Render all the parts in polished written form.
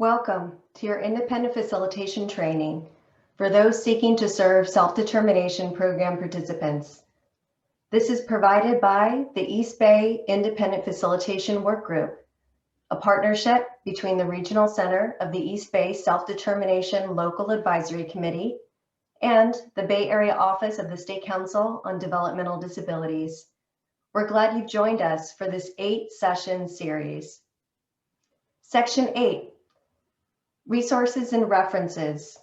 Welcome to your independent facilitation training for those seeking to serve self-determination program participants. This is provided by the East Bay Independent Facilitation Work Group, a partnership between the Regional Center of the East Bay Self-Determination Local Advisory Committee and the Bay Area Office of the State Council on Developmental Disabilities. We're glad you've joined us for this 8-session series. Section 8. Resources and references.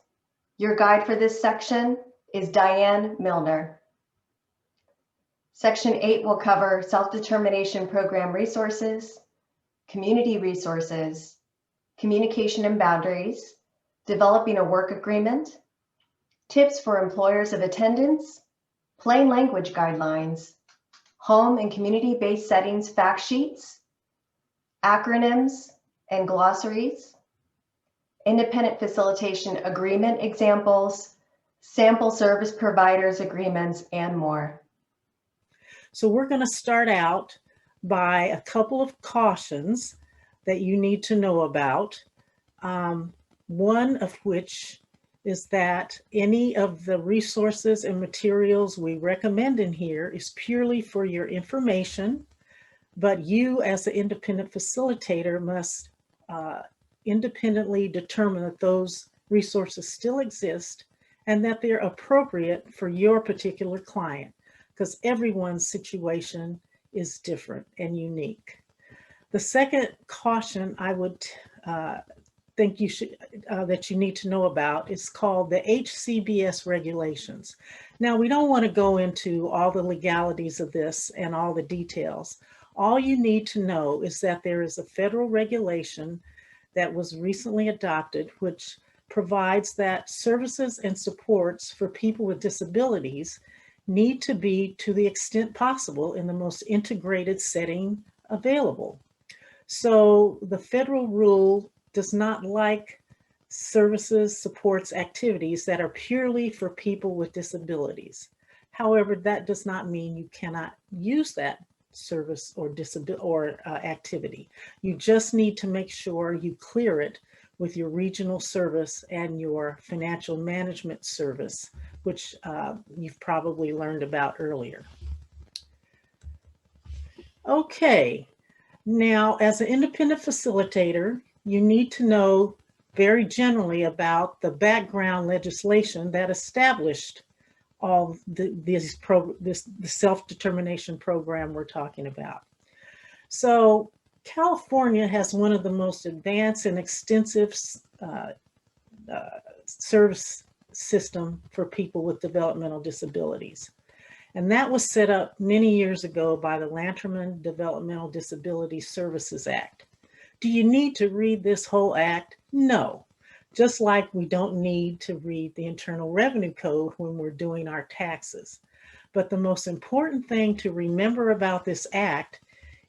Your guide for this section is Diane Milner. Section 8 will cover self-determination program resources, community resources, communication and boundaries, developing a work agreement, tips for employers of attendance, plain language guidelines, home and community-based settings fact sheets, acronyms and glossaries, independent facilitation agreement examples, sample service providers agreements, and more. So we're going to start out by a couple of cautions that you need to know about. One of which is that any of the resources and materials we recommend in here is purely for your information, but you as the independent facilitator must independently determine that those resources still exist and that they're appropriate for your particular client, because everyone's situation is different and unique. The second caution I would think you should that you need to know about is called the HCBS regulations. Now, we don't want to go into all the legalities of this and all the details. All you need to know is that there is a federal regulation that was recently adopted, which provides that services and supports for people with disabilities need to be, to the extent possible, in the most integrated setting available. So the federal rule does not like services, supports, activities that are purely for people with disabilities. However, that does not mean you cannot use that service or activity. You just need to make sure you clear it with your regional service and your financial management service, which you've probably learned about earlier. Okay, now as an independent facilitator, you need to know very generally about the background legislation that established all the self-determination program we're talking about. So California has one of the most advanced and extensive service system for people with developmental disabilities. And that was set up many years ago by the Lanterman Developmental Disability Services Act. Do you need to read this whole act? No. Just like we don't need to read the Internal Revenue Code when we're doing our taxes. But the most important thing to remember about this act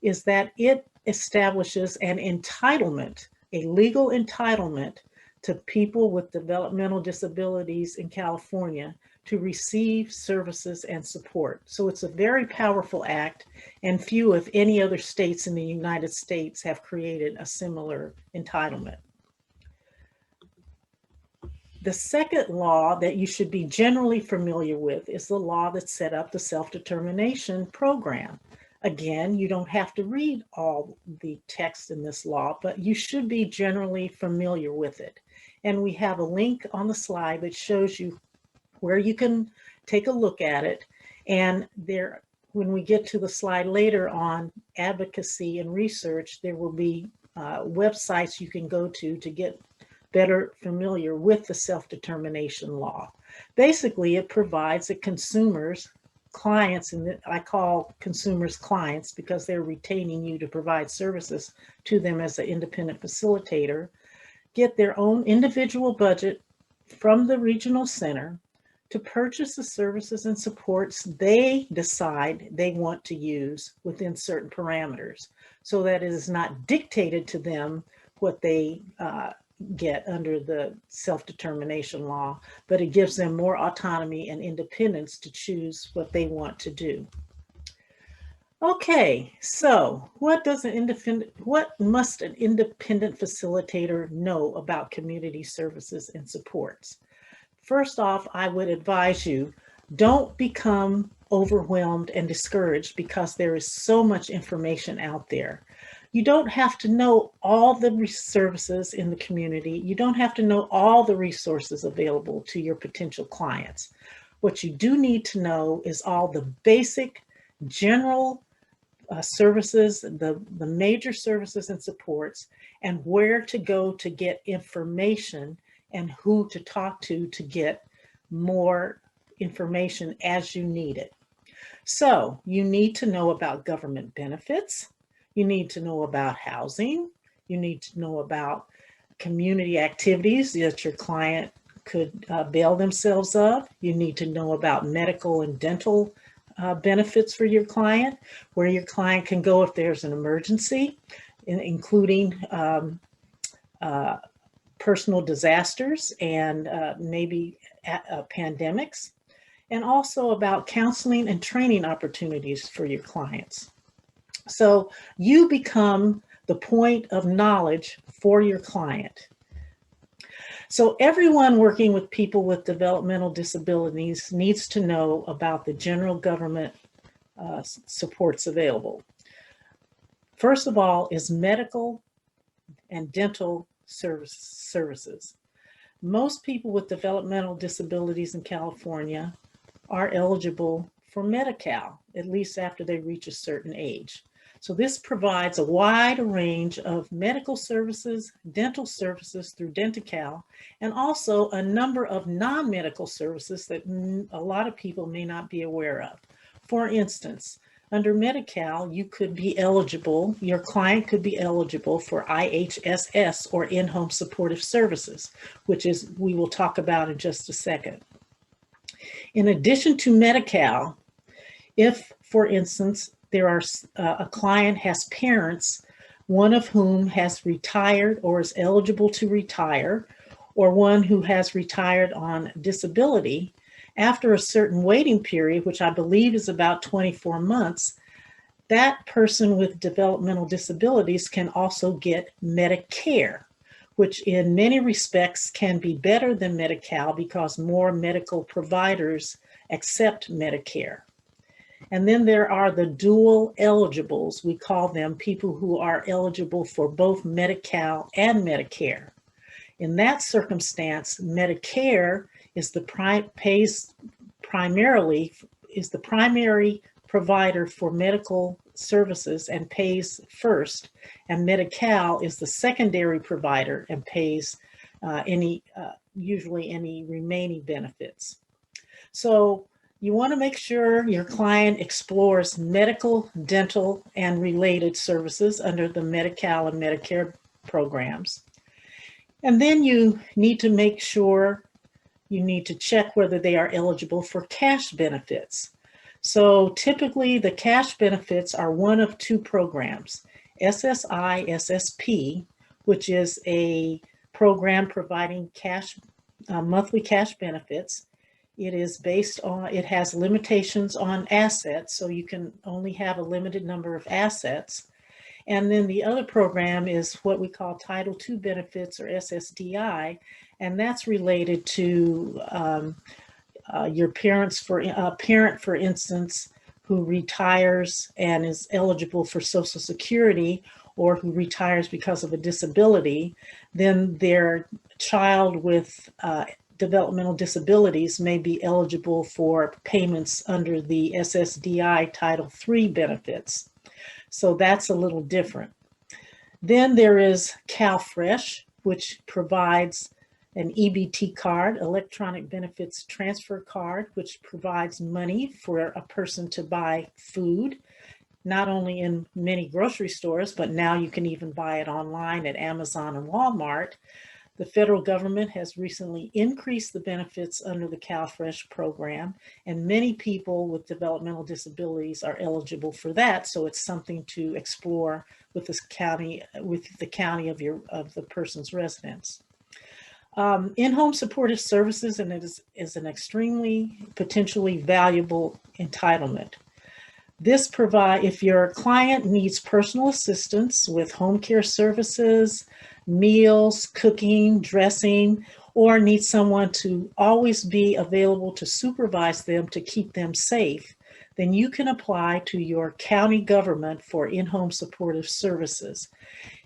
is that it establishes an entitlement, a legal entitlement to people with developmental disabilities in California to receive services and support. So it's a very powerful act, and few, if any, other states in the United States have created a similar entitlement. The second law that you should be generally familiar with is the law that set up the self-determination program. Again, you don't have to read all the text in this law, but you should be generally familiar with it. And we have a link on the slide that shows you where you can take a look at it. And there, when we get to the slide later on advocacy and research, there will be websites you can go to get better familiar with the self-determination law. Basically, it provides that consumers, clients, and I call consumers clients because they're retaining you to provide services to them as an independent facilitator, get their own individual budget from the regional center to purchase the services and supports they decide they want to use within certain parameters, so that it is not dictated to them what they get under the self-determination law, but it gives them more autonomy and independence to choose what they want to do. Okay, so what must an independent facilitator know about community services and supports? First off, I would advise you, don't become overwhelmed and discouraged because there is so much information out there. You don't have to know all the services in the community. You don't have to know all the resources available to your potential clients. What you do need to know is all the basic general services, the major services and supports, and where to go to get information and who to talk to get more information as you need it. So you need to know about government benefits. You need to know about housing. You need to know about community activities that your client could avail themselves of. You need to know about medical and dental benefits for your client, where your client can go if there's an emergency, including personal disasters and maybe pandemics, and also about counseling and training opportunities for your clients. So you become the point of knowledge for your client. So everyone working with people with developmental disabilities needs to know about the general government supports available. First of all is medical and dental services. Most people with developmental disabilities in California are eligible for Medi-Cal, at least after they reach a certain age. So this provides a wide range of medical services, dental services through Denti-Cal, and also a number of non-medical services that a lot of people may not be aware of. For instance, under Medi-Cal, you could be eligible, your client could be eligible for IHSS, or in-home supportive services, which is, we will talk about in just a second. In addition to Medi-Cal, if, for instance, a client has parents, one of whom has retired or is eligible to retire, or one who has retired on disability, after a certain waiting period, which I believe is about 24 months, that person with developmental disabilities can also get Medicare, which in many respects can be better than Medi-Cal because more medical providers accept Medicare. And then there are the dual eligibles. We call them people who are eligible for both Medi-Cal and Medicare. In that circumstance, Medicare is the primary provider for medical services and pays first, and Medi-Cal is the secondary provider and pays usually any remaining benefits. So you want to make sure your client explores medical, dental, and related services under the Medi-Cal and Medicare programs. And then you need to make sure, you need to check whether they are eligible for cash benefits. So typically the cash benefits are one of two programs, SSI, SSP, which is a program providing monthly cash benefits. It is based on, it has limitations on assets, so you can only have a limited number of assets. And then the other program is what we call Title II benefits, or SSDI, and that's related to your parent, for instance, who retires and is eligible for Social Security, or who retires because of a disability. Then their child with developmental disabilities may be eligible for payments under the SSDI Title III benefits. So that's a little different. Then there is CalFresh, which provides an EBT card, electronic benefits transfer card, which provides money for a person to buy food, not only in many grocery stores, but now you can even buy it online at Amazon and Walmart. The federal government has recently increased the benefits under the CalFresh program, and many people with developmental disabilities are eligible for that. So it's something to explore with the county of the person's residence. In-home supportive services, and it is an extremely potentially valuable entitlement. If your client needs personal assistance with home care services, meals, cooking, dressing, or needs someone to always be available to supervise them to keep them safe, then you can apply to your county government for in-home supportive services.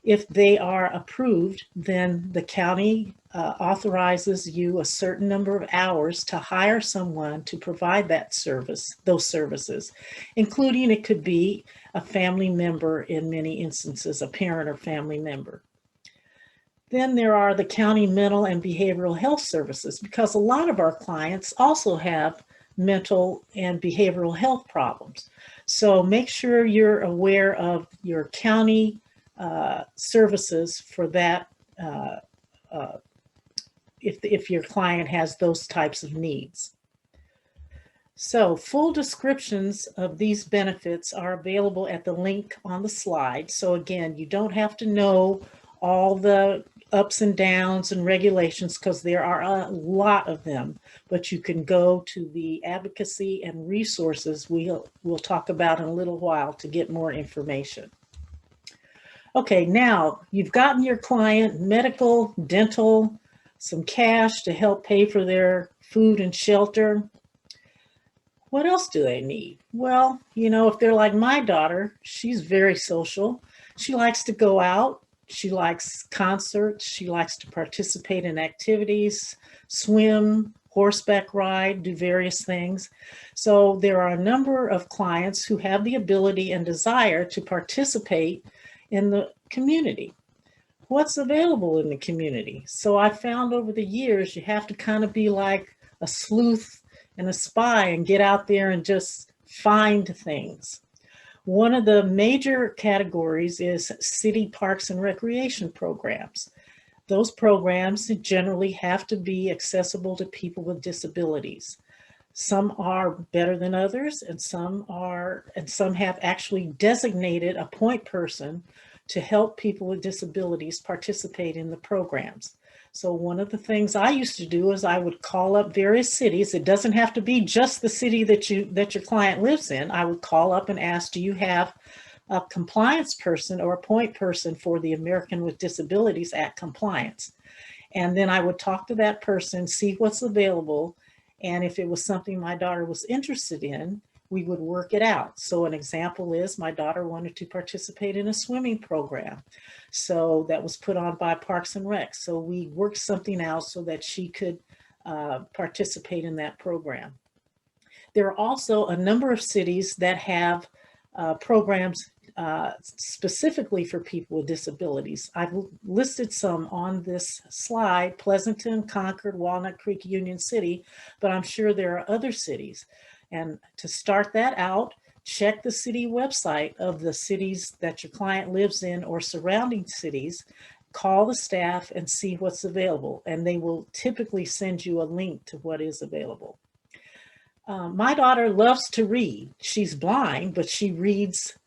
If they are approved, then the county authorizes you a certain number of hours to hire someone to provide those services, including it could be a family member in many instances, a parent or family member. Then there are the county mental and behavioral health services, because a lot of our clients also have mental and behavioral health problems. So make sure you're aware of your county services for that if your client has those types of needs. So full descriptions of these benefits are available at the link on the slide. So again, you don't have to know all the ups and downs and regulations, because there are a lot of them, but you can go to the advocacy and resources we'll talk about in a little while to get more information. Okay, now you've gotten your client medical, dental, some cash to help pay for their food and shelter. What else do they need? Well, if they're like my daughter, she's very social. She likes to go out. She likes concerts. She likes to participate in activities, swim, horseback ride, do various things. So there are a number of clients who have the ability and desire to participate in the community. What's available in the community? So I found over the years, you have to kind of be like a sleuth and a spy and get out there and just find things. One of the major categories is city parks and recreation programs. Those programs generally have to be accessible to people with disabilities. Some are better than others, and some have actually designated a point person to help people with disabilities participate in the programs. So one of the things I used to do is I would call up various cities. It doesn't have to be just the city that your client lives in. I would call up and ask, do you have a compliance person or a point person for the American with Disabilities Act compliance? And then I would talk to that person, see what's available. And if it was something my daughter was interested in, we would work it out. So an example is my daughter wanted to participate in a swimming program. So that was put on by Parks and Rec. So we worked something out so that she could participate in that program. There are also a number of cities that have programs specifically for people with disabilities. I've listed some on this slide: Pleasanton, Concord, Walnut Creek, Union City, but I'm sure there are other cities. And to start that out, check the city website of the cities that your client lives in or surrounding cities. Call the staff and see what's available, and they will typically send you a link to what is available. My daughter loves to read. She's blind, but she reads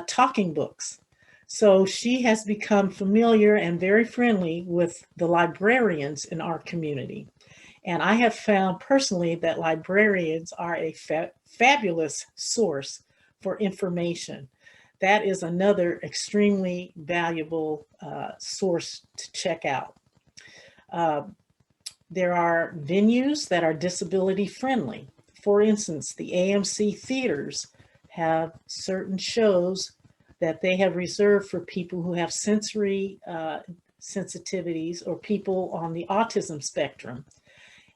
talking books. So she has become familiar and very friendly with the librarians in our community. And I have found personally that librarians are a fabulous source for information. That is another extremely valuable source to check out. There are venues that are disability friendly. For instance, the AMC theaters have certain shows that they have reserved for people who have sensory sensitivities or people on the autism spectrum.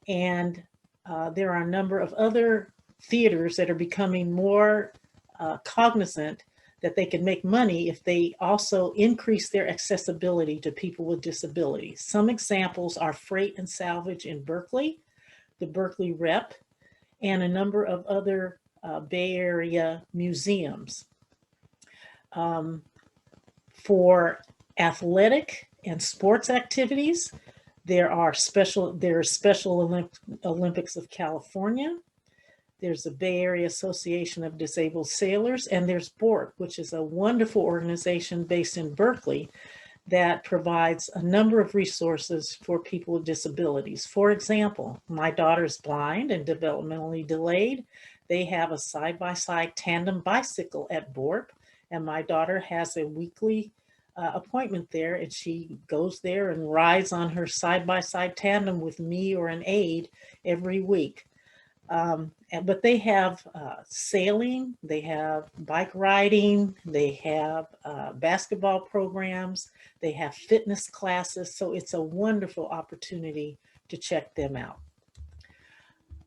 And there are a number of other theaters that are becoming more cognizant that they can make money if they also increase their accessibility to people with disabilities. Some examples are Freight and Salvage in Berkeley, the Berkeley Rep, and a number of other Bay Area museums. For athletic and sports activities, there are Special Olympics of California. There's the Bay Area Association of Disabled Sailors, and there's BORC, which is a wonderful organization based in Berkeley that provides a number of resources for people with disabilities. For example, my daughter's blind and developmentally delayed. they have a side-by-side tandem bicycle at BORP, and my daughter has a weekly appointment there, and she goes there and rides on her side-by-side tandem with me or an aide every week. But they have sailing, they have bike riding, they have basketball programs, they have fitness classes. So it's a wonderful opportunity to check them out.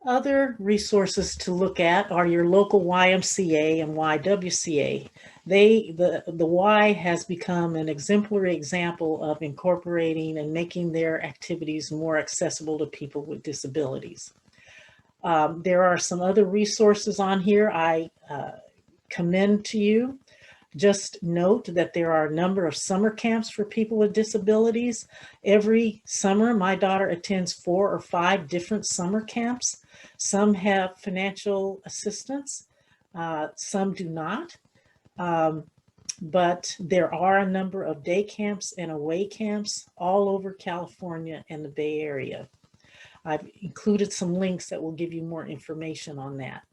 Other resources to look at are your local YMCA and YWCA. The Y has become an exemplary example of incorporating and making their activities more accessible to people with disabilities. There are some other resources on here I commend to you. Just note that there are a number of summer camps for people with disabilities. Every summer, my daughter attends 4 or 5 different summer camps. Some have financial assistance, some do not. But there are a number of day camps and away camps all over California and the Bay Area. I've included some links that will give you more information on that.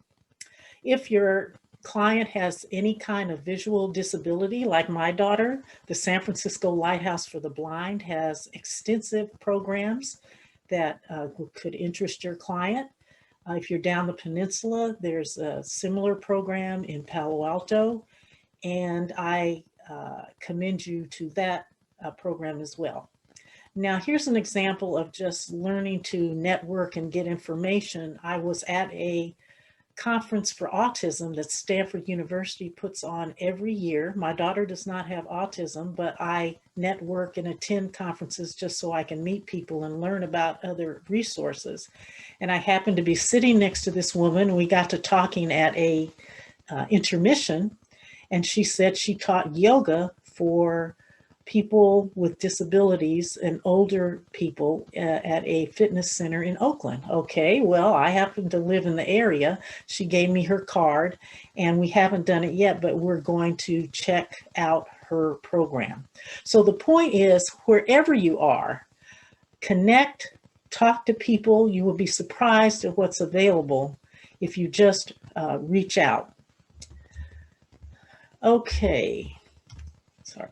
If your client has any kind of visual disability, like my daughter, the San Francisco Lighthouse for the Blind has extensive programs that could interest your client. If you're down the peninsula, there's a similar program in Palo Alto, and I commend you to that program as well. Now, here's an example of just learning to network and get information. I was at a conference for autism that Stanford University puts on every year. My daughter does not have autism, but I network and attend conferences just so I can meet people and learn about other resources. And I happened to be sitting next to this woman. We got to talking at a intermission, and she said she taught yoga for people with disabilities and older people at a fitness center in Oakland. Okay, well, I happen to live in the area. She gave me her card, and we haven't done it yet, but we're going to check out her program. So the point is, wherever you are, connect, talk to people. You will be surprised at what's available if you just reach out. Okay, sorry.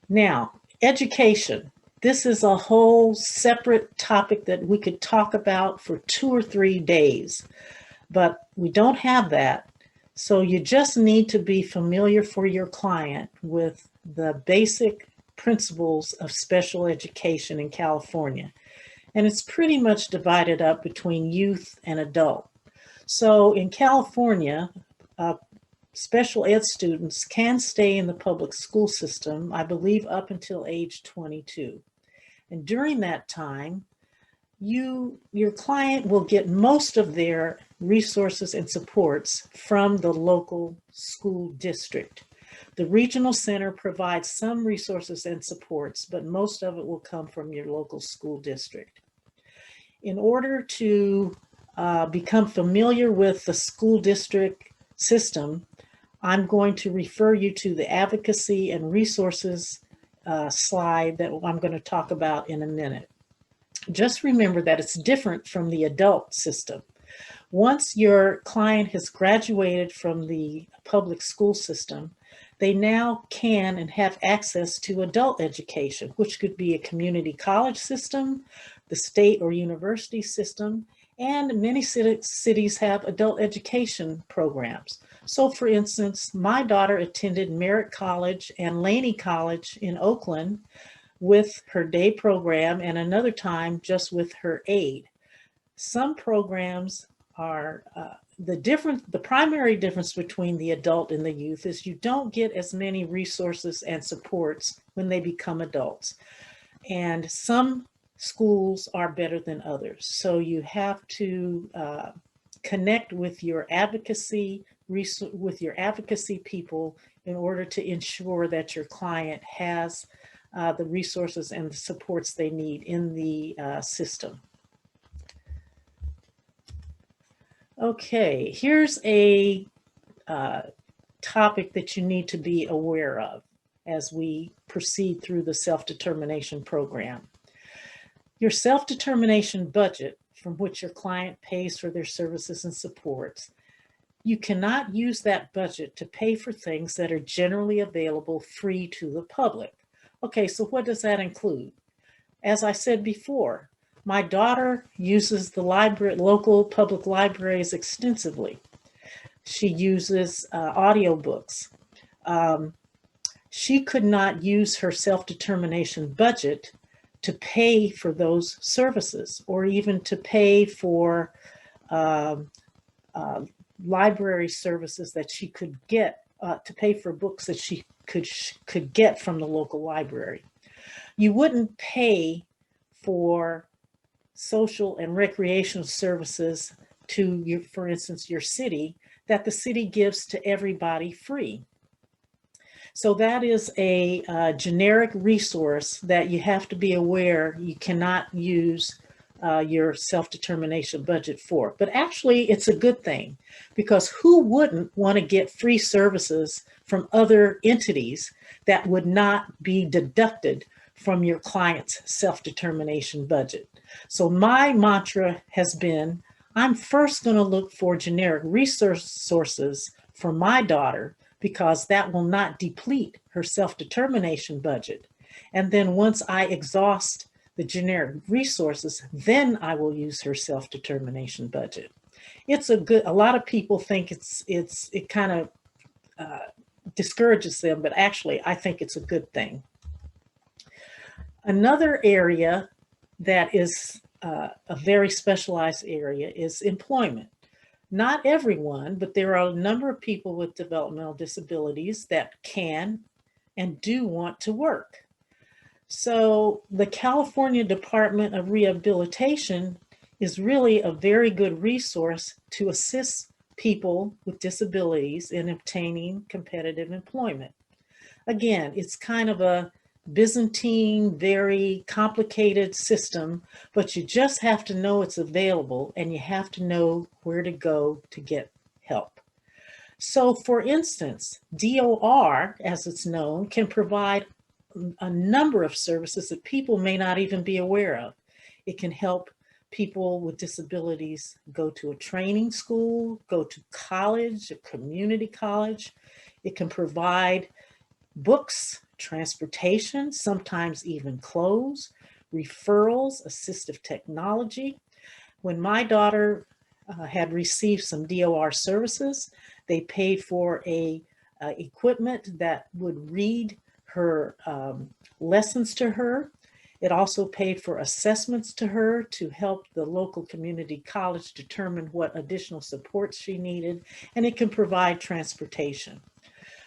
Now, education. This is a whole separate topic that we could talk about for 2 or 3 days, but we don't have that. So you just need to be familiar for your client with the basic principles of special education in California. And it's pretty much divided up between youth and adult. So in California, special ed students can stay in the public school system, I believe, up until age 22. And during that time, your client will get most of their resources and supports from the local school district. The regional center provides some resources and supports, but most of it will come from your local school district. In order to become familiar with the school district system, I'm going to refer you to the advocacy and resources slide that I'm going to talk about in a minute. Just remember that it's different from the adult system. Once your client has graduated from the public school system, they now can and have access to adult education, which could be a community college system, the state or university system, and many cities have adult education programs. So for instance, my daughter attended Merritt College and Laney College in Oakland with her day program, and another time just with her aide. Some programs are, the primary difference between the adult and the youth is you don't get as many resources and supports when they become adults. And some schools are better than others. So you have to connect with your advocacy people in order to ensure that your client has the resources and the supports they need in the system. Okay, here's a topic that you need to be aware of as we proceed through the self-determination program. Your self-determination budget, from which your client pays for their services and supports, You cannot use that budget to pay for things that are generally available free to the public. Okay, so what does that include? As I said before, my daughter uses the library, local public libraries extensively. She uses audiobooks. She could not use her self-determination budget to pay for those services or even to pay for um, uh, library services that she could get, to pay for books that she could get from the local library. You wouldn't pay for social and recreational services to your, for instance, your city, that the city gives to everybody free. So that is a generic resource that you have to be aware you cannot use your self-determination budget for. But actually, it's a good thing, because who wouldn't want to get free services from other entities that would not be deducted from your client's self-determination budget? So my mantra has been, I'm first going to look for generic resources for my daughter, because that will not deplete her self-determination budget. And then once I exhaust the generic resources, then I will use her self-determination budget. It's a lot of people think it kind of discourages them, but actually I think it's a good thing. Another area that is a very specialized area is employment. Not everyone, but there are a number of people with developmental disabilities that can and do want to work. So the California Department of Rehabilitation is really a very good resource to assist people with disabilities in obtaining competitive employment. Again, it's kind of a Byzantine, very complicated system, but you just have to know it's available and you have to know where to go to get help. So for instance, DOR, as it's known, can provide a number of services that people may not even be aware of. It can help people with disabilities go to a training school, go to college, a community college. It can provide books, transportation, sometimes even clothes, referrals, assistive technology. When my daughter had received some DOR services, they paid for equipment that would read her lessons to her. It also paid for assessments to her to help the local community college determine what additional supports she needed, and it can provide transportation.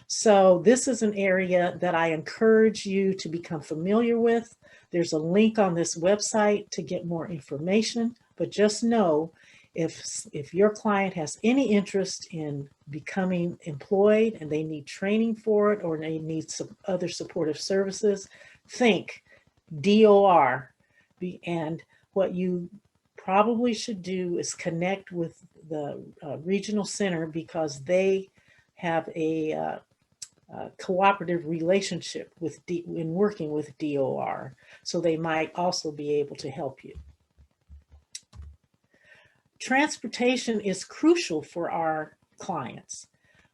So this is an area that I encourage you to become familiar with. There's a link on this website to get more information, but just know if your client has any interest in becoming employed and they need training for it, or they need some other supportive services, think DOR. And what you probably should do is connect with the regional center, because they have a cooperative relationship with in working with DOR, so they might also be able to help you. Transportation is crucial for our clients.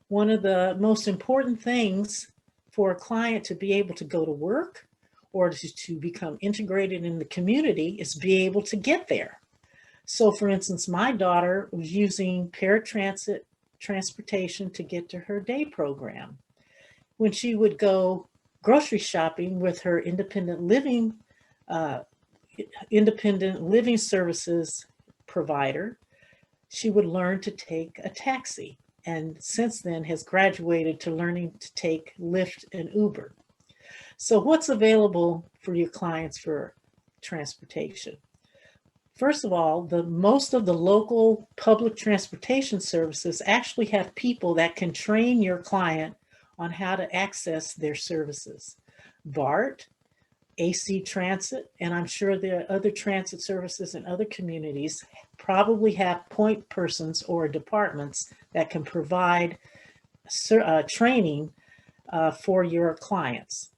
One of the most important things for a client to be able to go to work or to become integrated in the community is be able to get there. So for instance, my daughter was using paratransit transportation to get to her day program. When she would go grocery shopping with her independent living services provider, she would learn to take a taxi, and since then has graduated to learning to take Lyft and Uber. So what's available for your clients for transportation? First of all, most of the local public transportation services actually have people that can train your client on how to access their services. BART, AC Transit, and I'm sure there are other transit services in other communities probably have point persons or departments that can provide training for your clients.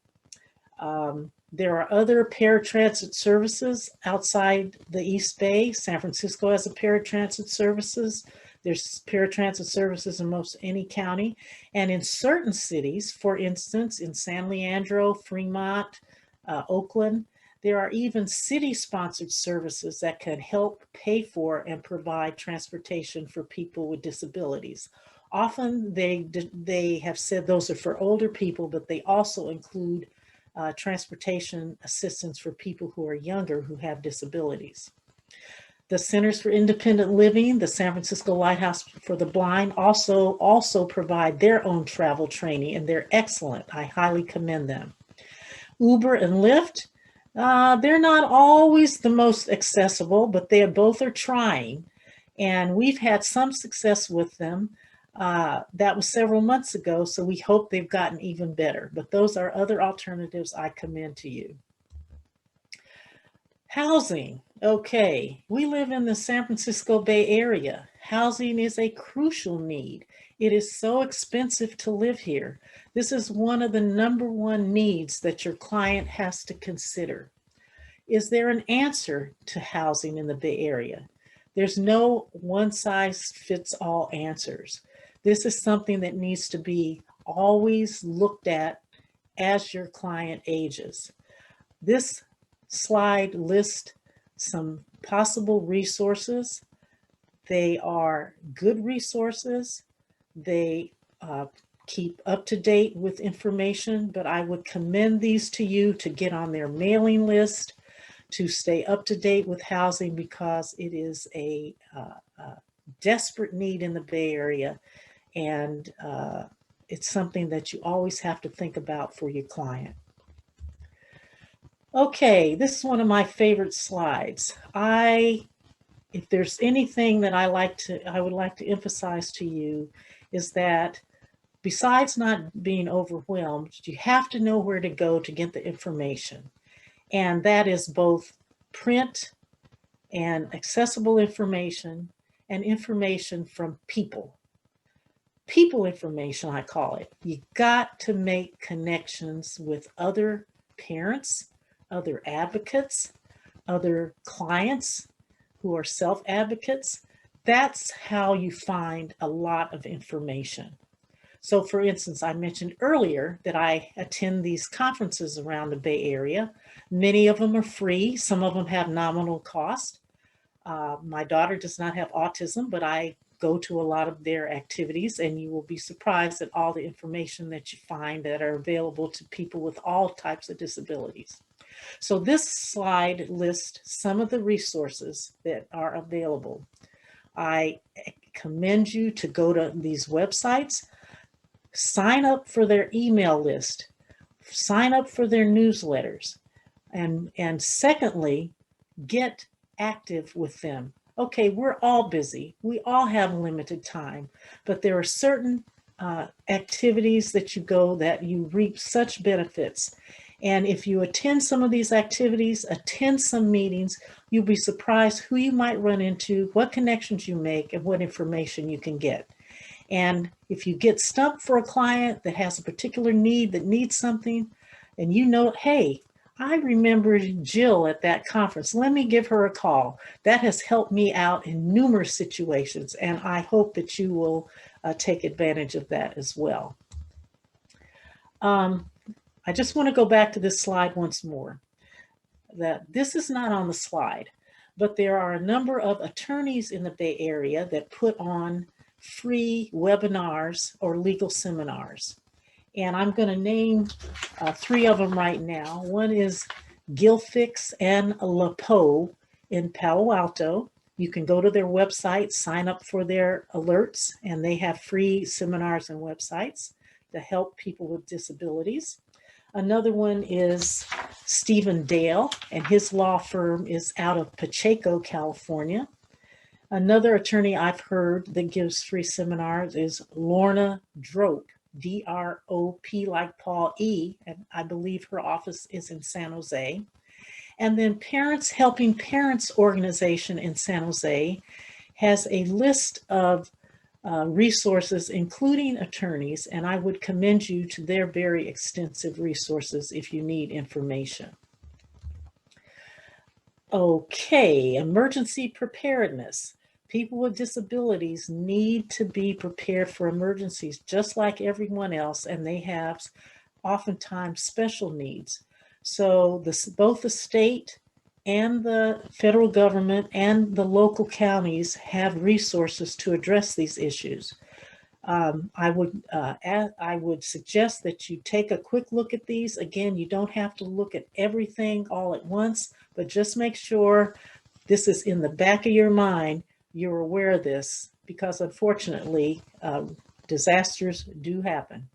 There are other paratransit services outside the East Bay. San Francisco has a paratransit services. There's paratransit services in most any county. And in certain cities, for instance, in San Leandro, Fremont, Oakland, there are even city-sponsored services that can help pay for and provide transportation for people with disabilities. Often they have said those are for older people, but they also include transportation assistance for people who are younger who have disabilities. The Centers for Independent Living, the San Francisco Lighthouse for the Blind also provide their own travel training, and they're excellent. I highly commend them. Uber and Lyft, they're not always the most accessible, but they both are trying, and we've had some success with them. That was several months ago, so we hope they've gotten even better, but those are other alternatives I commend to you. Housing. Okay, we live in the San Francisco Bay Area. Housing is a crucial need. It is so expensive to live here. This is one of the #1 needs that your client has to consider. Is there an answer to housing in the Bay Area? There's no one-size-fits-all answers. This is something that needs to be always looked at as your client ages. This slide lists some possible resources. They are good resources. They keep up to date with information, but I would commend these to you to get on their mailing list, to stay up to date with housing, because it is a desperate need in the Bay Area, and it's something that you always have to think about for your client. Okay, this is one of my favorite slides. If there's anything that I would like to emphasize to you, is that besides not being overwhelmed, you have to know where to go to get the information. And that is both print and accessible information and information from people. People information, I call it. You got to make connections with other parents, other advocates, other clients who are self-advocates. That's how you find a lot of information. So for instance, I mentioned earlier that I attend these conferences around the Bay Area. Many of them are free. Some of them have nominal cost. My daughter does not have autism, but I go to a lot of their activities, and you will be surprised at all the information that you find that are available to people with all types of disabilities. So this slide lists some of the resources that are available. I commend you to go to these websites, sign up for their email list, sign up for their newsletters, and secondly, get active with them. Okay, we're all busy. We all have limited time, but there are certain activities that you go that you reap such benefits. And if you attend some of these activities, attend some meetings, you'll be surprised who you might run into, what connections you make, and what information you can get. And if you get stumped for a client that has a particular need, that needs something, and you know, hey, I remember Jill at that conference, let me give her a call. That has helped me out in numerous situations, and I hope that you will take advantage of that as well. I just want to go back to this slide once more. That this is not on the slide, but there are a number of attorneys in the Bay Area that put on free webinars or legal seminars. And I'm going to name 3 of them right now. One is Gilfix and LaPoe in Palo Alto. You can go to their website, sign up for their alerts, and they have free seminars and websites to help people with disabilities. Another one is Stephen Dale, and his law firm is out of Pacheco, California. Another attorney I've heard that gives free seminars is Lorna Drope, D-R-O-P like Paul E, and I believe her office is in San Jose. And then Parents Helping Parents organization in San Jose has a list of resources, including attorneys, and I would commend you to their very extensive resources if you need information. Okay, emergency preparedness. People with disabilities need to be prepared for emergencies just like everyone else, and they have oftentimes special needs. So both the state and the federal government and the local counties have resources to address these issues. I would suggest that you take a quick look at these. Again, you don't have to look at everything all at once, but just make sure this is in the back of your mind. You're aware of this, because unfortunately, disasters do happen.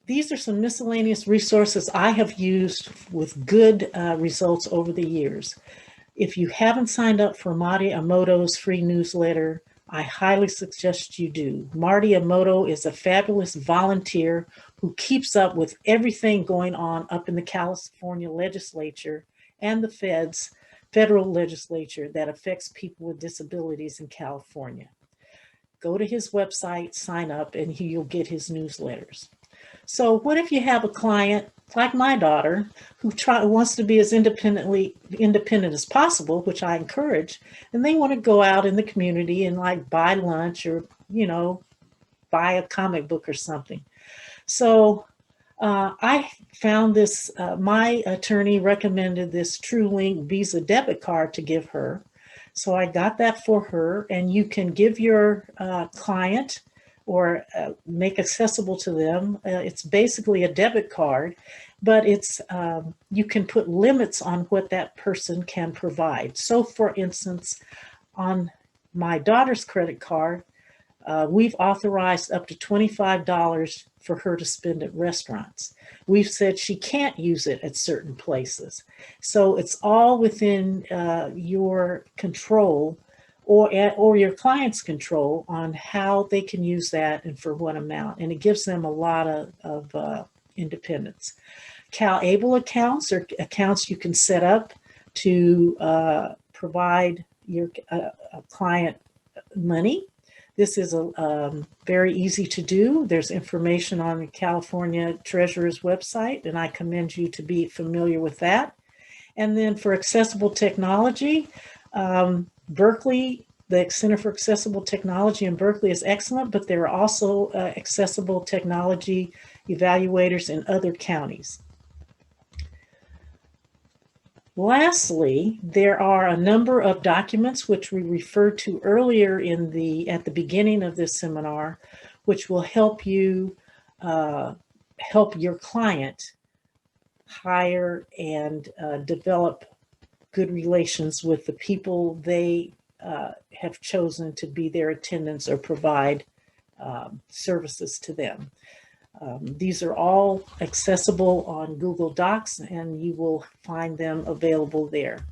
These are some miscellaneous resources I have used with good results over the years. If you haven't signed up for Marty Emoto's free newsletter, I highly suggest you do. Marty Emoto is a fabulous volunteer who keeps up with everything going on up in the California legislature and the federal legislature that affects people with disabilities in California. Go to his website, sign up, and you'll get his newsletters. So what if you have a client like my daughter who wants to be as independent as possible, which I encourage, and they want to go out in the community and like buy lunch or, buy a comic book or something. So I found this, my attorney recommended this TrueLink Visa debit card to give her. So I got that for her, and you can give your client or make accessible to them. It's basically a debit card, but it's you can put limits on what that person can provide. So for instance, on my daughter's credit card, we've authorized up to $25 for her to spend at restaurants. We've said she can't use it at certain places. So it's all within your control or your client's control on how they can use that and for what amount. And it gives them a lot of independence. CalAble accounts are accounts you can set up to provide your client money. This is very easy to do. There's information on the California Treasurer's website, and I commend you to be familiar with that. And then for accessible technology, Berkeley, the Center for Accessible Technology in Berkeley is excellent, but there are also accessible technology evaluators in other counties. Lastly, there are a number of documents which we referred to earlier at the beginning of this seminar, which will help you help your client hire and develop good relations with the people they have chosen to be their attendants or provide services to them. These are all accessible on Google Docs, and you will find them available there.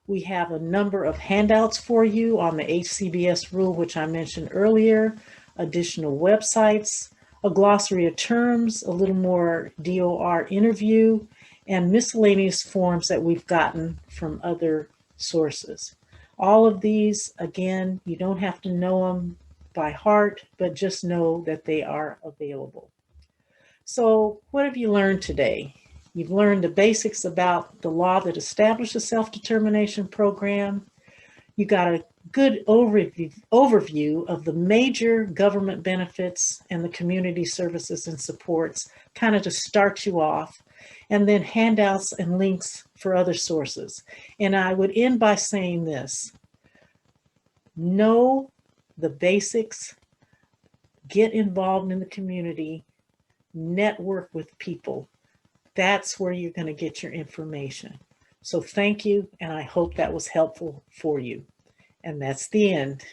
We have a number of handouts for you on the HCBS rule, which I mentioned earlier, additional websites, a glossary of terms, a little more DOR interview, and miscellaneous forms that we've gotten from other sources. All of these, again, you don't have to know them by heart, but just know that they are available. So what have you learned today? You've learned the basics about the law that established a self-determination program. You got a good overview of the major government benefits and the community services and supports, kind of to start you off, and then handouts and links for other sources. And I would end by saying this: know the basics, get involved in the community, network with people. That's where you're going to get your information. So thank you, and I hope that was helpful for you. And that's the end.